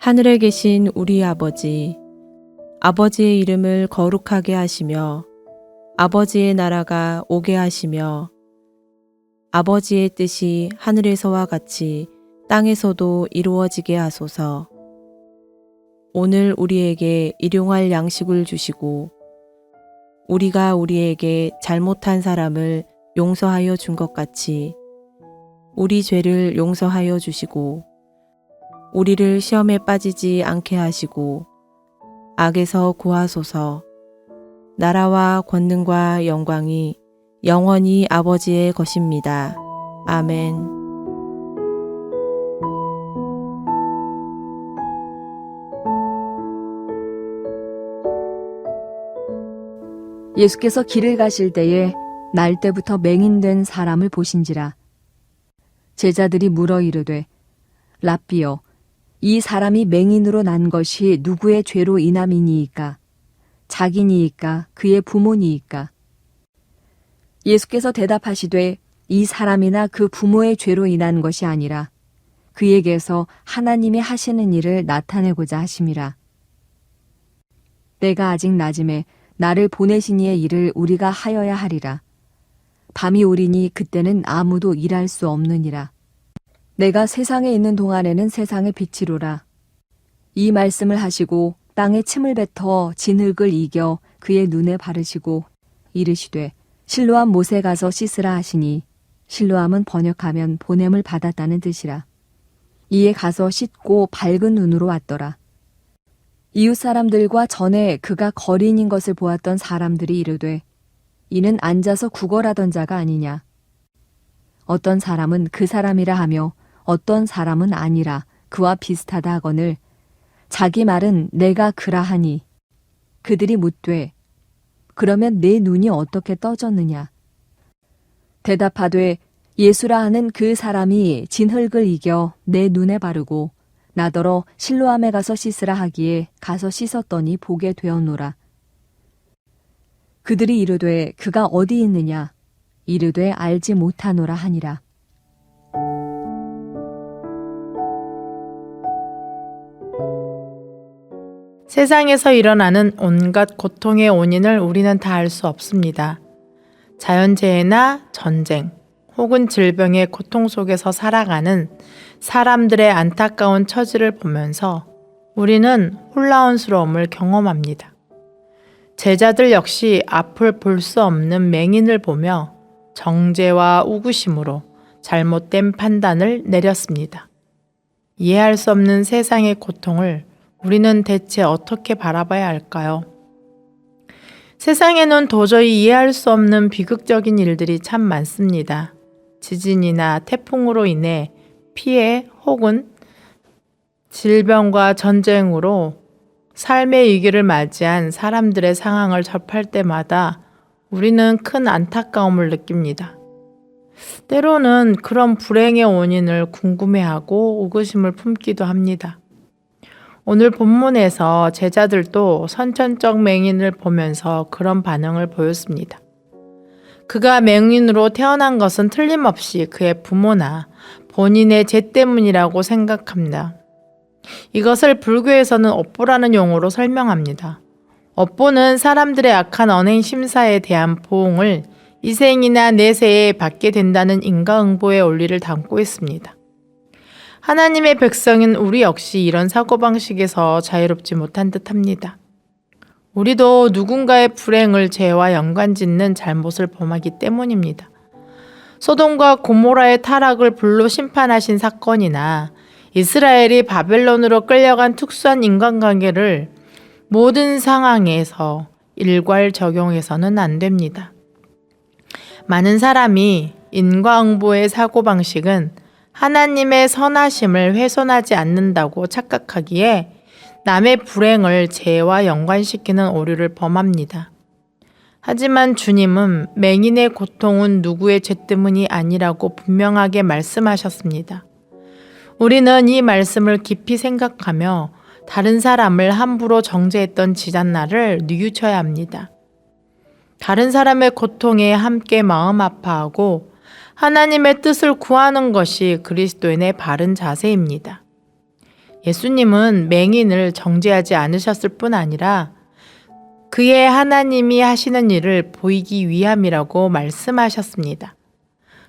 하늘에 계신 우리 아버지, 아버지의 이름을 거룩하게 하시며 아버지의 나라가 오게 하시며 아버지의 뜻이 하늘에서와 같이 땅에서도 이루어지게 하소서. 오늘 우리에게 일용할 양식을 주시고 우리가 우리에게 잘못한 사람을 용서하여 준 것 같이 우리 죄를 용서하여 주시고 우리를 시험에 빠지지 않게 하시고 악에서 구하소서. 나라와 권능과 영광이 영원히 아버지의 것입니다. 아멘. 예수께서 길을 가실 때에 날 때부터 맹인된 사람을 보신지라. 제자들이 물어 이르되 랍비여, 이 사람이 맹인으로 난 것이 누구의 죄로 인함이니이까? 자기니이까 그의 부모니이까? 예수께서 대답하시되 이 사람이나 그 부모의 죄로 인한 것이 아니라 그에게서 하나님이 하시는 일을 나타내고자 하심이라. 때가 아직 낮음에 나를 보내신 이의 일을 우리가 하여야 하리라. 밤이 오리니 그때는 아무도 일할 수 없느니라. 내가 세상에 있는 동안에는 세상의 빛이로라. 이 말씀을 하시고 땅에 침을 뱉어 진흙을 이겨 그의 눈에 바르시고 이르시되 실로암 못에 가서 씻으라 하시니 실로암은 번역하면 보냄을 받았다는 뜻이라. 이에 가서 씻고 밝은 눈으로 왔더라. 이웃 사람들과 전에 그가 거린인 것을 보았던 사람들이 이르되 이는 앉아서 구걸하던 자가 아니냐. 어떤 사람은 그 사람이라 하며 어떤 사람은 아니라 그와 비슷하다 하거늘 자기 말은 내가 그라 하니 그들이 묻되 그러면 내 눈이 어떻게 떠졌느냐. 대답하되 예수라 하는 그 사람이 진흙을 이겨 내 눈에 바르고 나더러 실로암에 가서 씻으라 하기에 가서 씻었더니 보게 되었노라. 그들이 이르되 그가 어디 있느냐. 이르되 알지 못하노라 하니라. 세상에서 일어나는 온갖 고통의 원인을 우리는 다 알 수 없습니다. 자연재해나 전쟁 혹은 질병의 고통 속에서 살아가는 사람들의 안타까운 처지를 보면서 우리는 혼란스러움을 경험합니다. 제자들 역시 앞을 볼 수 없는 맹인을 보며 정죄와 우구심으로 잘못된 판단을 내렸습니다. 이해할 수 없는 세상의 고통을 우리는 대체 어떻게 바라봐야 할까요? 세상에는 도저히 이해할 수 없는 비극적인 일들이 참 많습니다. 지진이나 태풍으로 인해 피해 혹은 질병과 전쟁으로 삶의 위기를 맞이한 사람들의 상황을 접할 때마다 우리는 큰 안타까움을 느낍니다. 때로는 그런 불행의 원인을 궁금해하고 의구심을 품기도 합니다. 오늘 본문에서 제자들도 선천적 맹인을 보면서 그런 반응을 보였습니다. 그가 맹인으로 태어난 것은 틀림없이 그의 부모나 본인의 죄 때문이라고 생각합니다. 이것을 불교에서는 업보라는 용어로 설명합니다. 업보는 사람들의 악한 언행 심사에 대한 보응을 이생이나 내세에 받게 된다는 인과응보의 원리를 담고 있습니다. 하나님의 백성인 우리 역시 이런 사고방식에서 자유롭지 못한 듯합니다. 우리도 누군가의 불행을 죄와 연관짓는 잘못을 범하기 때문입니다. 소돔과 고모라의 타락을 불로 심판하신 사건이나 이스라엘이 바벨론으로 끌려간 특수한 인간관계를 모든 상황에서 일괄 적용해서는 안 됩니다. 많은 사람이 인과응보의 사고방식은 하나님의 선하심을 훼손하지 않는다고 착각하기에 남의 불행을 죄와 연관시키는 오류를 범합니다. 하지만 주님은 맹인의 고통은 누구의 죄 때문이 아니라고 분명하게 말씀하셨습니다. 우리는 이 말씀을 깊이 생각하며 다른 사람을 함부로 정죄했던 지난날을 뉘우쳐야 합니다. 다른 사람의 고통에 함께 마음 아파하고 하나님의 뜻을 구하는 것이 그리스도인의 바른 자세입니다. 예수님은 맹인을 정죄하지 않으셨을 뿐 아니라 그의 하나님이 하시는 일을 보이기 위함이라고 말씀하셨습니다.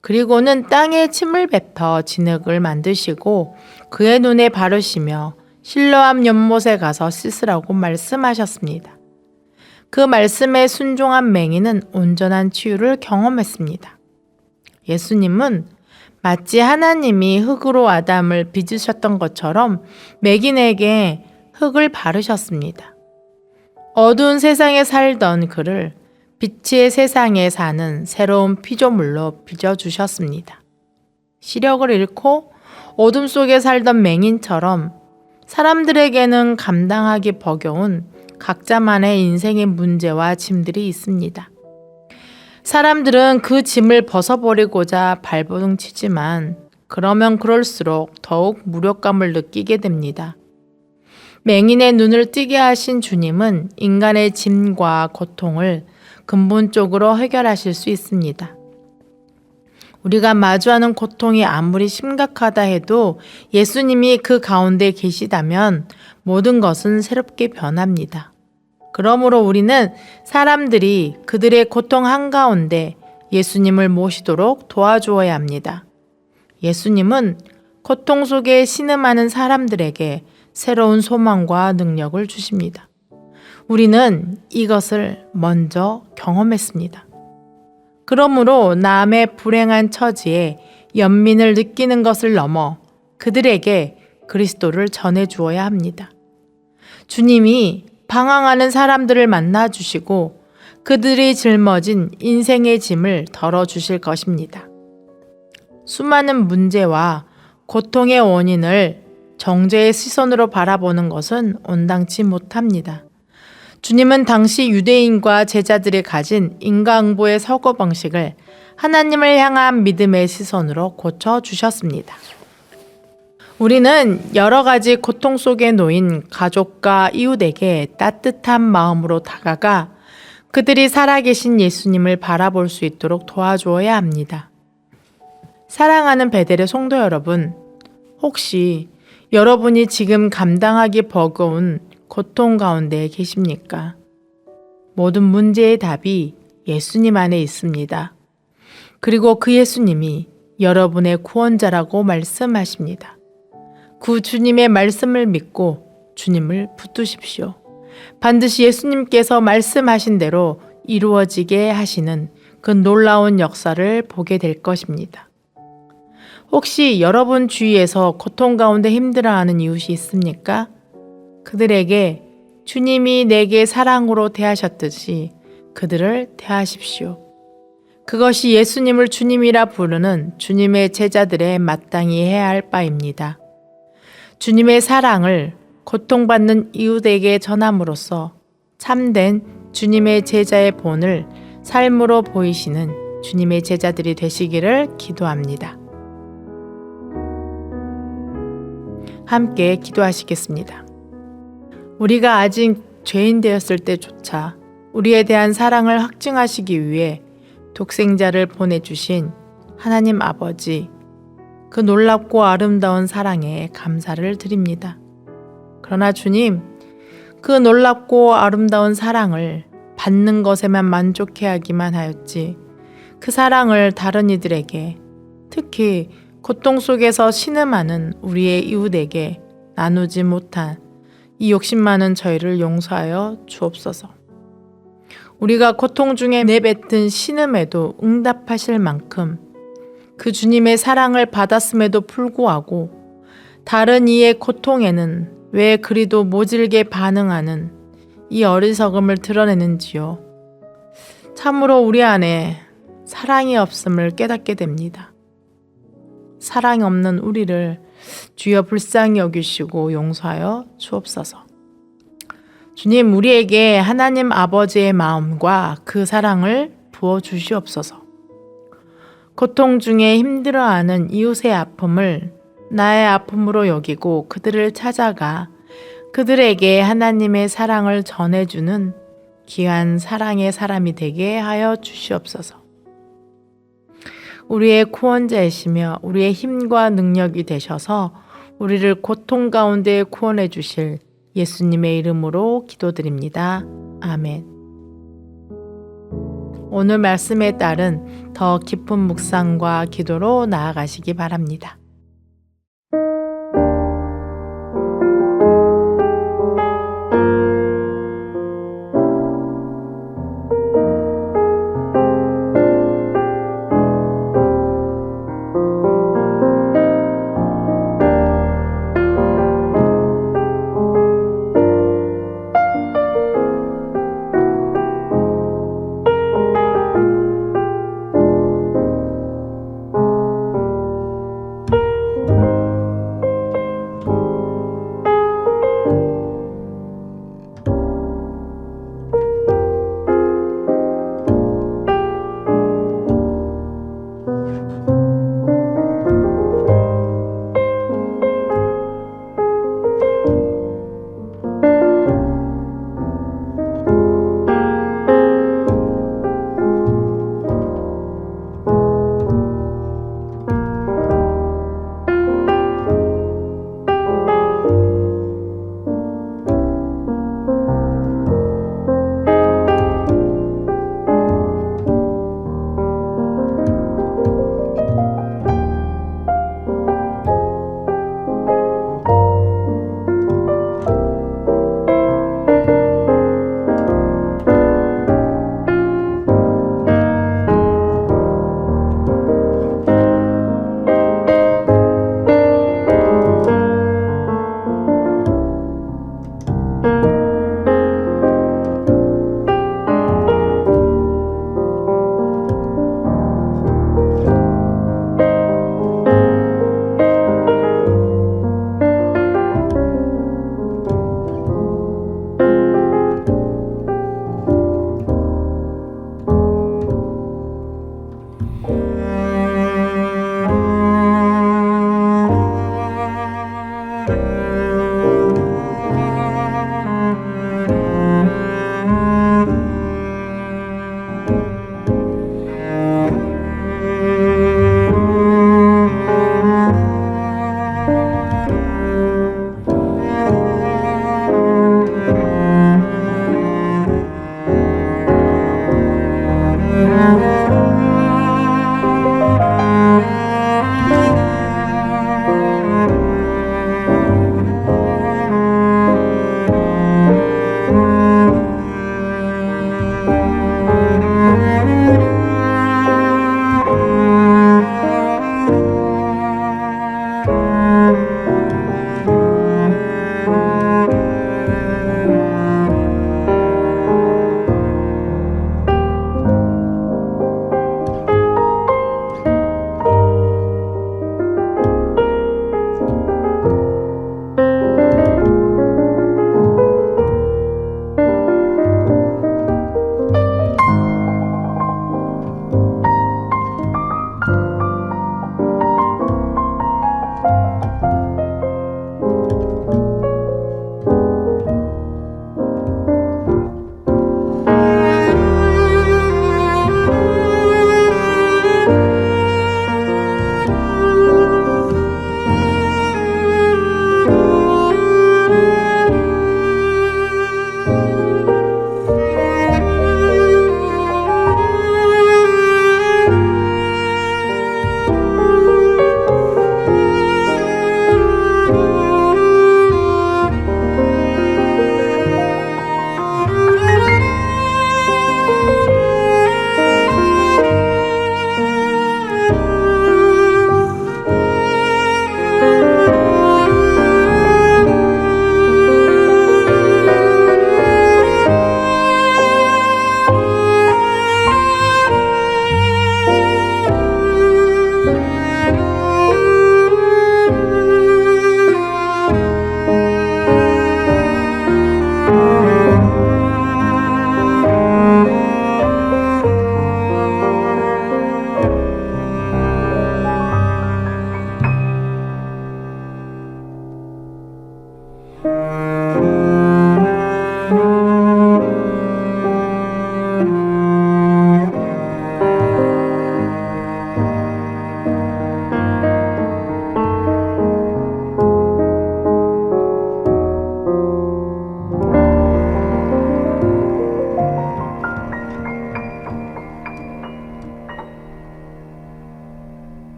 그리고는 땅에 침을 뱉어 진흙을 만드시고 그의 눈에 바르시며 실로암 연못에 가서 씻으라고 말씀하셨습니다. 그 말씀에 순종한 맹인은 온전한 치유를 경험했습니다. 예수님은 마치 하나님이 흙으로 아담을 빚으셨던 것처럼 맹인에게 흙을 바르셨습니다. 어두운 세상에 살던 그를 빛의 세상에 사는 새로운 피조물로 빚어주셨습니다. 시력을 잃고 어둠 속에 살던 맹인처럼 사람들에게는 감당하기 버거운 각자만의 인생의 문제와 짐들이 있습니다. 사람들은 그 짐을 벗어버리고자 발버둥치지만 그러면 그럴수록 더욱 무력감을 느끼게 됩니다. 맹인의 눈을 뜨게 하신 주님은 인간의 짐과 고통을 근본적으로 해결하실 수 있습니다. 우리가 마주하는 고통이 아무리 심각하다 해도 예수님이 그 가운데 계시다면 모든 것은 새롭게 변합니다. 그러므로 우리는 사람들이 그들의 고통 한가운데 예수님을 모시도록 도와주어야 합니다. 예수님은 고통 속에 신음하는 사람들에게 새로운 소망과 능력을 주십니다. 우리는 이것을 먼저 경험했습니다. 그러므로 남의 불행한 처지에 연민을 느끼는 것을 넘어 그들에게 그리스도를 전해 주어야 합니다. 주님이 방황하는 사람들을 만나 주시고 그들이 짊어진 인생의 짐을 덜어 주실 것입니다. 수많은 문제와 고통의 원인을 정죄의 시선으로 바라보는 것은 온당치 못합니다. 주님은 당시 유대인과 제자들이 가진 인과응보의 사고방식을 하나님을 향한 믿음의 시선으로 고쳐주셨습니다. 우리는 여러 가지 고통 속에 놓인 가족과 이웃에게 따뜻한 마음으로 다가가 그들이 살아계신 예수님을 바라볼 수 있도록 도와주어야 합니다. 사랑하는 베델의 성도 여러분, 혹시 여러분이 지금 감당하기 버거운 고통 가운데 계십니까? 모든 문제의 답이 예수님 안에 있습니다. 그리고 그 예수님이 여러분의 구원자라고 말씀하십니다. 그 주님의 말씀을 믿고 주님을 붙드십시오. 반드시 예수님께서 말씀하신 대로 이루어지게 하시는 그 놀라운 역사를 보게 될 것입니다. 혹시 여러분 주위에서 고통 가운데 힘들어하는 이웃이 있습니까? 그들에게 주님이 내게 사랑으로 대하셨듯이 그들을 대하십시오. 그것이 예수님을 주님이라 부르는 주님의 제자들의 마땅히 해야 할 바입니다. 주님의 사랑을 고통받는 이웃에게 전함으로써 참된 주님의 제자의 본을 삶으로 보이시는 주님의 제자들이 되시기를 기도합니다. 함께 기도하시겠습니다. 우리가 아직 죄인 되었을 때조차 우리에 대한 사랑을 확증하시기 위해 독생자를 보내주신 하나님 아버지, 그 놀랍고 아름다운 사랑에 감사를 드립니다. 그러나 주님, 그 놀랍고 아름다운 사랑을 받는 것에만 만족해 하기만 하였지, 그 사랑을 다른 이들에게, 특히 고통 속에서 신음하는 우리의 이웃에게 나누지 못한 이 욕심 많은 저희를 용서하여 주옵소서. 우리가 고통 중에 내뱉은 신음에도 응답하실 만큼 그 주님의 사랑을 받았음에도 불구하고 다른 이의 고통에는 왜 그리도 모질게 반응하는 이 어리석음을 드러내는지요. 참으로 우리 안에 사랑이 없음을 깨닫게 됩니다. 사랑이 없는 우리를 주여 불쌍히 여기시고 용서하여 주옵소서. 주님, 우리에게 하나님 아버지의 마음과 그 사랑을 부어주시옵소서. 고통 중에 힘들어하는 이웃의 아픔을 나의 아픔으로 여기고 그들을 찾아가 그들에게 하나님의 사랑을 전해주는 귀한 사랑의 사람이 되게 하여 주시옵소서. 우리의 구원자이시며 우리의 힘과 능력이 되셔서 우리를 고통 가운데 구원해 주실 예수님의 이름으로 기도드립니다. 아멘. 오늘 말씀에 따른 더 깊은 묵상과 기도로 나아가시기 바랍니다.